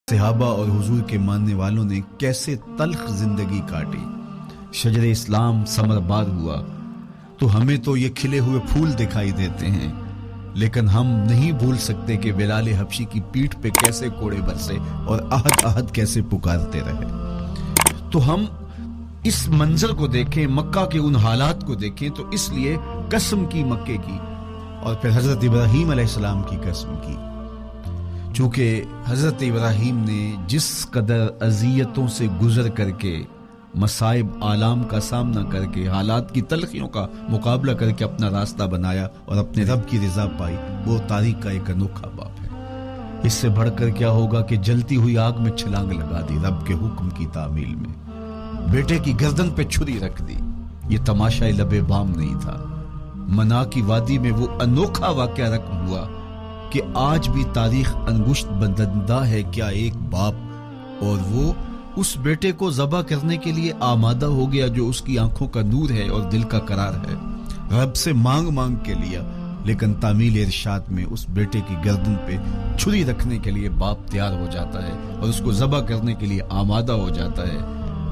صحابہ اور حضور کے ماننے والوں نے کیسے تلخ زندگی کاٹی، شجر اسلام ثمر بار ہوا تو ہمیں تو یہ کھلے ہوئے پھول دکھائی دیتے ہیں، لیکن ہم نہیں بھول سکتے کہ بلال حبشی کی پیٹھ پہ کیسے کوڑے برسے اور احد احد کیسے پکارتے رہے۔ تو ہم اس منظر کو دیکھیں، مکہ کے ان حالات کو دیکھیں تو اس لیے قسم کی مکے کی اور پھر حضرت ابراہیم علیہ السلام کی قسم کی، چونکہ حضرت ابراہیم نے جس قدر اذیتوں سے گزر کر کے، مصائب آلام کا سامنا کر کے، حالات کی تلخیوں کا مقابلہ کر کے اپنا راستہ بنایا اور اپنے رب کی رضا پائی، وہ تاریخ کا ایک انوکھا باب ہے۔ اس سے بڑھ کر کیا ہوگا کہ جلتی ہوئی آگ میں چھلانگ لگا دی رب کے حکم کی تعمیل میں، بیٹے کی گردن پہ چھری رکھ دی۔ یہ تماشا لب بام نہیں تھا، منا کی وادی میں وہ انوکھا واقعہ رقم ہوا کہ آج بھی تاریخ انگشت بندندہ ہے کیا ایک باپ، اور وہ اس بیٹے کو ذبح کرنے کے لیے آمادہ ہو گیا جو اس کی آنکھوں کا نور ہے اور دل کا قرار ہے، رب سے مانگ مانگ کے لیا، لیکن تعمیل ارشاد میں اس بیٹے کی گردن پہ چھری رکھنے کے لیے باپ تیار ہو جاتا ہے اور اس کو ذبح کرنے کے لیے آمادہ ہو جاتا ہے،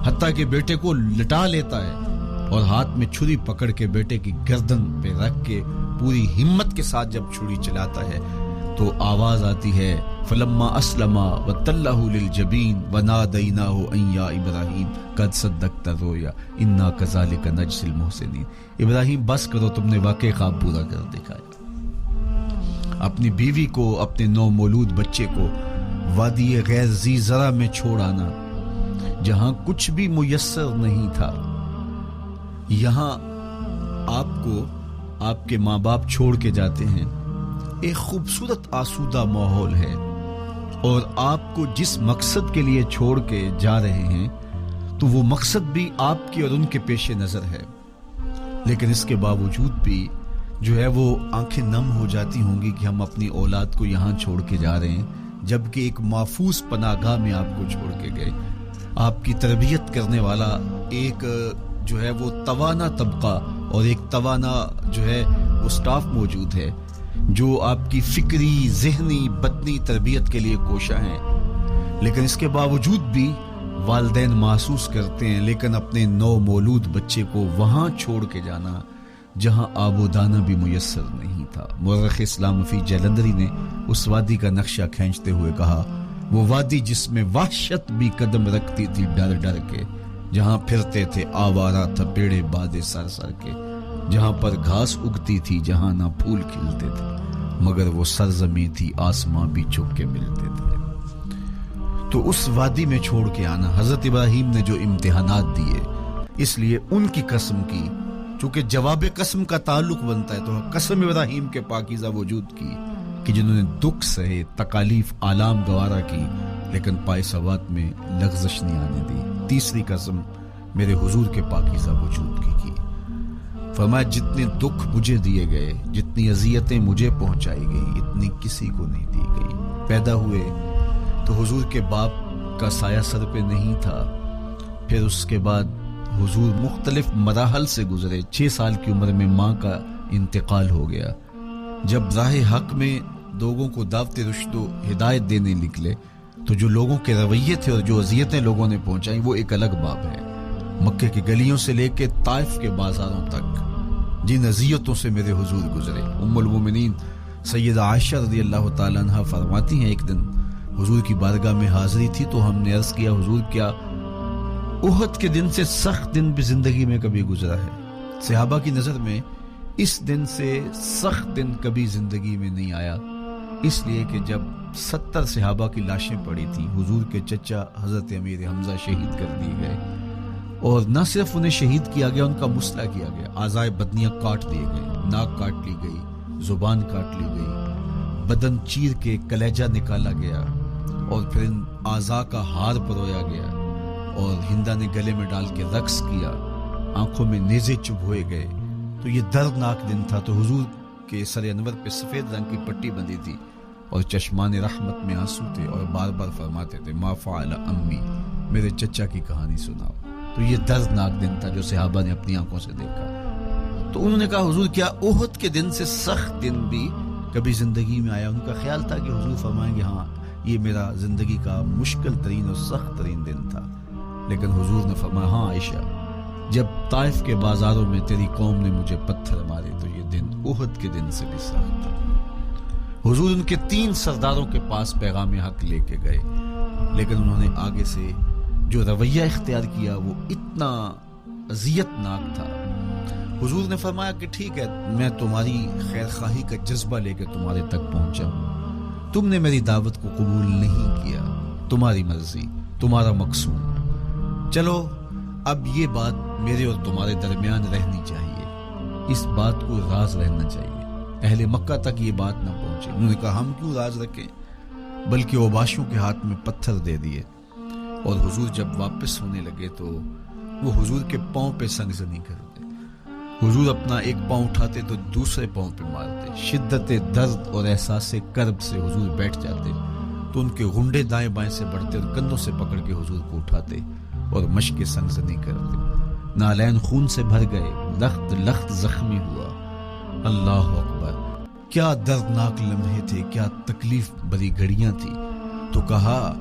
حتیٰ کہ بیٹے کو لٹا لیتا ہے اور ہاتھ میں چھری پکڑ کے بیٹے کی گردن پہ رکھ کے پوری ہمت کے ساتھ جب چھری چلاتا ہے تو آواز آتی ہے فلما اسلما وتلہ للجبین ونادیناہ ان یا ابراہیم قد صدقت الرؤیا انا کذالک نجزی المحسنین۔ ابراہیم بس کرو، تم نے واقعی خواب پورا کر دکھایا۔ اپنی بیوی کو، اپنے نو مولود بچے کو وادی غیر ذی زرع میں چھوڑ آنا، جہاں کچھ بھی میسر نہیں تھا، یہاں آپ کو آپ کے ماں باپ چھوڑ کے جاتے ہیں، ایک خوبصورت آسودہ ماحول ہے، اور آپ کو جس مقصد کے لیے چھوڑ کے جا رہے ہیں تو وہ مقصد بھی آپ کے اور ان کے پیش نظر ہے، لیکن اس کے باوجود بھی جو ہے وہ آنکھیں نم ہو جاتی ہوں گی کہ ہم اپنی اولاد کو یہاں چھوڑ کے جا رہے ہیں، جبکہ ایک محفوظ پناہ گاہ میں آپ کو چھوڑ کے گئے۔ آپ کی تربیت کرنے والا ایک جو ہے وہ توانا طبقہ اور ایک توانا جو ہے وہ سٹاف موجود ہے جو آپ کی فکری، ذہنی، بدنی تربیت کے لیے کوشاں ہیں، لیکن اس کے باوجود بھی والدین محسوس کرتے ہیں لیکن اپنے نو مولود بچے کو وہاں چھوڑ کے جانا جہاں آب و دانہ بھی میسر نہیں تھا۔ مورخ اسلام فی جلندری نے اس وادی کا نقشہ کھینچتے ہوئے کہا، وہ وادی جس میں وحشت بھی قدم رکھتی تھی ڈر ڈر کے، جہاں پھرتے تھے آوارہ تھپیڑے بادے سر سر کے، جہاں پر گھاس اگتی تھی، جہاں نہ پھول کھلتے تھے، مگر وہ سرزمین تھی آسماں بھی چھپ کے ملتے تھے۔ تو اس وادی میں چھوڑ کے آنا، حضرت ابراہیم نے جو امتحانات دیے، اس لیے ان کی قسم کی، چونکہ جواب قسم کا تعلق بنتا ہے تو قسم ابراہیم کے پاکیزہ وجود کی کہ جنہوں نے دکھ سہے، تکالیف، آلام گوارا کی، لیکن پائے سوات میں لغزش نہیں آنے دی۔ تیسری قسم میرے حضور کے پاکیزہ وجود کی فرمایا جتنے دکھ مجھے دیے گئے، جتنی اذیتیں مجھے پہنچائی گئی، اتنی کسی کو نہیں دی گئی۔ پیدا ہوئے تو حضور کے باپ کا سایہ سر پہ نہیں تھا، پھر اس کے بعد حضور مختلف مراحل سے گزرے، 6 سال کی عمر میں ماں کا انتقال ہو گیا۔ جب راہ حق میں لوگوں کو دعوت رشد و ہدایت دینے نکلے تو جو لوگوں کے رویے تھے اور جو اذیتیں لوگوں نے پہنچائیں وہ ایک الگ باب ہے۔ مکے کی گلیوں سے لے کے طائف کے بازاروں تک جن اذیتوں سے میرے حضور گزرے، ام المومنین سیدہ عائشہ رضی اللہ تعالیٰ عنہ فرماتی ہیں، ایک دن حضور کی بارگاہ میں حاضری تھی تو ہم نے عرض کیا، حضور کیا احد کے دن سے سخت دن بھی زندگی میں کبھی گزرا ہے؟ صحابہ کی نظر میں اس دن سے سخت دن کبھی زندگی میں نہیں آیا، اس لیے کہ جب 70 صحابہ کی لاشیں پڑی تھیں، حضور کے چچا حضرت امیر حمزہ شہید کر دیے گئے، اور نہ صرف انہیں شہید کیا گیا، ان کا مسئلہ کیا گیا، اعضائے بدنیاں کاٹ دیے گئے، ناک کاٹ لی گئی، زبان کاٹ لی گئی، بدن چیر کے کلیجہ نکالا گیا، اور پھر ان اعضاء کا ہار پرویا گیا، اور ہندا نے گلے میں ڈال کے رقص کیا، آنکھوں میں نیزے چبھوئے گئے۔ تو یہ دردناک دن تھا، تو حضور کے سر انور پہ سفید رنگ کی پٹی بندھی تھی اور چشمان رحمت میں آنسو تھے، اور بار بار فرماتے تھے ما فعل امی، میرے چچا کی کہانی سناؤ۔ تو یہ دردناک دن تھا جو صحابہ نے اپنی آنکھوں سے دیکھا۔ تو انہوں نے کہا، حضور کیا احد کے دن سے سخت دن بھی کبھی زندگی میں آیا؟ ان کا خیال تھا کہ حضور فرمائیں گے ہاں یہ میرا زندگی کا مشکل ترین اور سخت ترین دن تھا، لیکن حضور نے فرمایا ہاں عائشہ، جب طائف کے بازاروں میں تیری قوم نے مجھے پتھر مارے تو یہ دن احد کے دن سے بھی سخت تھا۔ حضور ان کے 3 سرداروں کے پاس پیغام حق لے کے گئے، لیکن انہوں نے آگے سے جو رویہ اختیار کیا وہ اتنا اذیت ناک تھا۔ حضور نے فرمایا کہ ٹھیک ہے، میں تمہاری خیر خواہی کا جذبہ لے کے تمہارے تک پہنچا ہوں، تم نے میری دعوت کو قبول نہیں کیا، تمہاری مرضی، تمہارا مقصود، چلو اب یہ بات میرے اور تمہارے درمیان رہنی چاہیے، اس بات کو راز رہنا چاہیے، اہل مکہ تک یہ بات نہ پہنچے۔ انہوں نے کہا ہم کیوں راز رکھیں، بلکہ اوباشوں کے ہاتھ میں پتھر دے دیے، اور حضور جب واپس ہونے لگے تو وہ حضور کے پاؤں پہ سنگزنی کرتے، حضور اپنا ایک پاؤں اٹھاتے تو دوسرے پاؤں پہ مارتے، شدت درد اور احساس کرب سے حضور بیٹھ جاتے تو ان کے غنڈے دائیں بائیں سے بڑھتے اور کندھوں سے پکڑ کے حضور کو اٹھاتے اور مشق سنگزنی کرتے، نالین خون سے بھر گئے، لخت لخت زخمی ہوا۔ اللہ اکبر، کیا دردناک لمحے تھے، کیا تکلیف بھری گھڑیاں تھی۔ تو کہا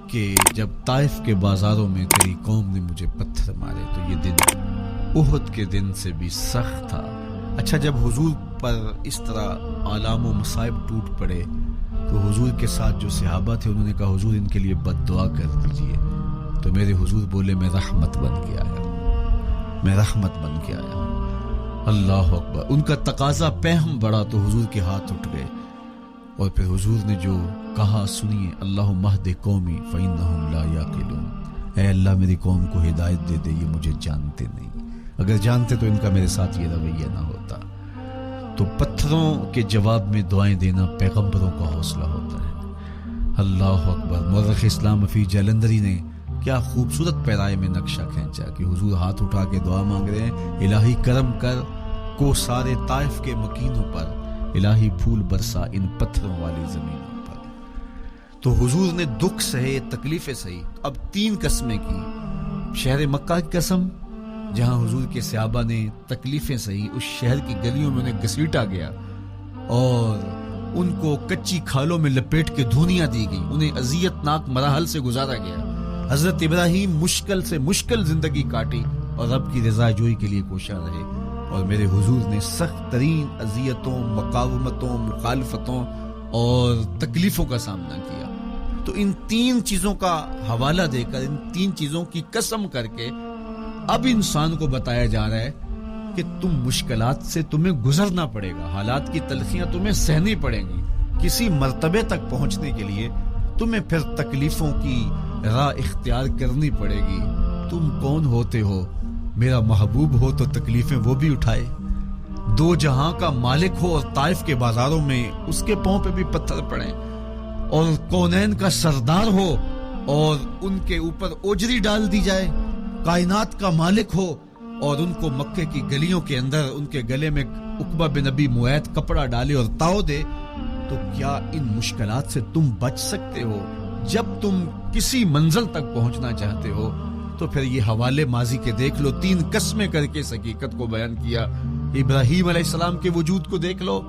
کہ جب طائف کے بازاروں میں تیری قوم نے مجھے پتھر مارے تو یہ دن احد کے دن سے بھی سخت تھا۔ اچھا، جب حضور پر اس طرح آلام و مصائب ٹوٹ پڑے تو حضور کے ساتھ جو صحابہ تھے انہوں نے کہا حضور ان کے لیے بد دعا کر دیجئے، تو میرے حضور بولے میں رحمت بن کے آیا، میں رحمت بن کے آیا۔ اللہ اکبر، ان کا تقاضا پہم بڑا تو حضور کے ہاتھ اٹھ گئے، اور پھر حضور نے جو کہا سنیے، اللہم اہد قومی فإنہم لا یعقلون، اے اللہ میری قوم کو ہدایت دے دے، یہ مجھے جانتے نہیں، اگر جانتے تو ان کا میرے ساتھ یہ رویہ نہ ہوتا۔ تو پتھروں کے جواب میں دعائیں دینا پیغمبروں کا حوصلہ ہوتا ہے۔ اللہ اکبر، مورخ اسلام فی جلندری نے کیا خوبصورت پیرائے میں نقشہ کھینچا کہ حضور ہاتھ اٹھا کے دعا مانگ رہے ہیں، الہی کرم کر کو سارے طائف کے مکینوں پر، الہی پھول برسا ان پتھروں والی زمینوں پر۔ تو حضور نے دکھ سہے، تکلیفیں سہی، اب 3 قسمیں کی، شہر مکہ کی قسم جہاں حضور کے صحابہ نے تکلیفیں سہی، اس شہر کی گلیوں میں انہیں گھسیٹا گیا اور ان کو کچی کھالوں میں لپیٹ کے دھونیاں دی گئی، انہیں اذیت ناک مراحل سے گزارا گیا۔ حضرت ابراہیم مشکل سے مشکل زندگی کاٹی اور رب کی رضا جوئی کے لیے کوشاں رہے، اور میرے حضور نے سخت ترین اذیتوں، مقاومتوں، مخالفتوں اور تکلیفوں کا سامنا کیا۔ تو ان 3 چیزوں کا حوالہ دے کر، ان 3 چیزوں کی قسم کر کے اب انسان کو بتایا جا رہا ہے کہ تم مشکلات سے تمہیں گزرنا پڑے گا، حالات کی تلخیاں تمہیں سہنی پڑیں گی، کسی مرتبے تک پہنچنے کے لیے تمہیں پھر تکلیفوں کی راہ اختیار کرنی پڑے گی۔ تم کون ہوتے ہو؟ میرا محبوب ہو تو تکلیفیں وہ بھی اٹھائے، 2 جہاں کا مالک ہو اور طائف کے بازاروں میں اس کے پاؤں پہ بھی پتھر پڑیں، اور کونین کا سردار ہو اور ان کے اوپر اوجری ڈال دی جائے، کائنات کا مالک ہو اور ان کو مکے کی گلیوں کے اندر ان کے گلے میں عقبہ بن ابی معیط کپڑا ڈالے اور تاؤ دے، تو کیا ان مشکلات سے تم بچ سکتے ہو؟ جب تم کسی منزل تک پہنچنا چاہتے ہو تو پھر یہ حوالے ماضی کے دیکھ لو، 3 قسمیں کر کے اس حقیقت کو بیان کیا۔ ابراہیم علیہ السلام کے وجود کو دیکھ لو،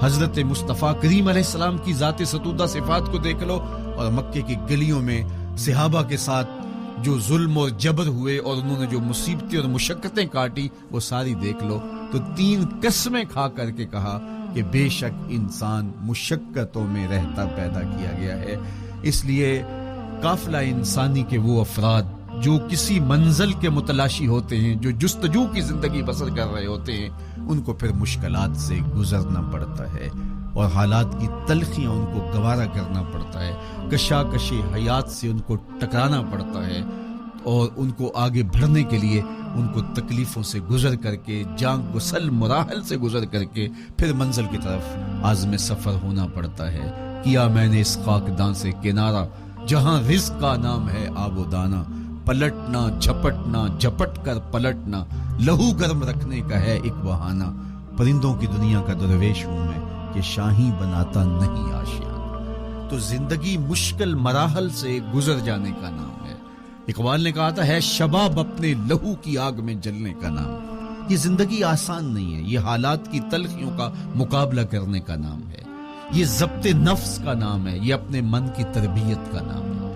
حضرت مصطفیٰ کریم علیہ السلام کی ذات ستودہ صفات کو دیکھ لو، اور مکے کی گلیوں میں صحابہ کے ساتھ جو ظلم اور جبر ہوئے اور انہوں نے جو مصیبتیں اور مشقتیں کاٹی وہ ساری دیکھ لو۔ تو 3 قسمیں کھا کر کے کہا کہ بے شک انسان مشقتوں میں رہتا پیدا کیا گیا ہے۔ اس لیے قافلہ انسانی کے وہ افراد جو کسی منزل کے متلاشی ہوتے ہیں، جو جستجو کی زندگی بسر کر رہے ہوتے ہیں، ان کو پھر مشکلات سے گزرنا پڑتا ہے اور حالات کی تلخیاں ان کو گوارا کرنا پڑتا ہے، کشاکش حیات سے ان کو ٹکرانا پڑتا ہے، اور ان کو آگے بڑھنے کے لیے ان کو تکلیفوں سے گزر کر کے، جان گسل مراحل سے گزر کر کے پھر منزل کی طرف عازم سفر ہونا پڑتا ہے۔ کیا میں نے اس خاکدان سے کنارہ جہاں رزق کا نام ہے آب و دانہ، پلٹنا جھپٹنا جھپٹ کر پلٹنا لہو گرم رکھنے کا ہے ایک بہانہ، پرندوں کی دنیا کا درویش ہوں میں کہ شاہی بناتا نہیں آشیانہ۔ تو زندگی مشکل مراحل سے گزر جانے کا نام ہے۔ اقبال نے کہا تھا ہے شباب اپنے لہو کی آگ میں جلنے کا نام۔ یہ زندگی آسان نہیں ہے، یہ حالات کی تلخیوں کا مقابلہ کرنے کا نام ہے۔ یہ ضبط نفس کا نام ہے، یہ اپنے من کی تربیت کا نام ہے۔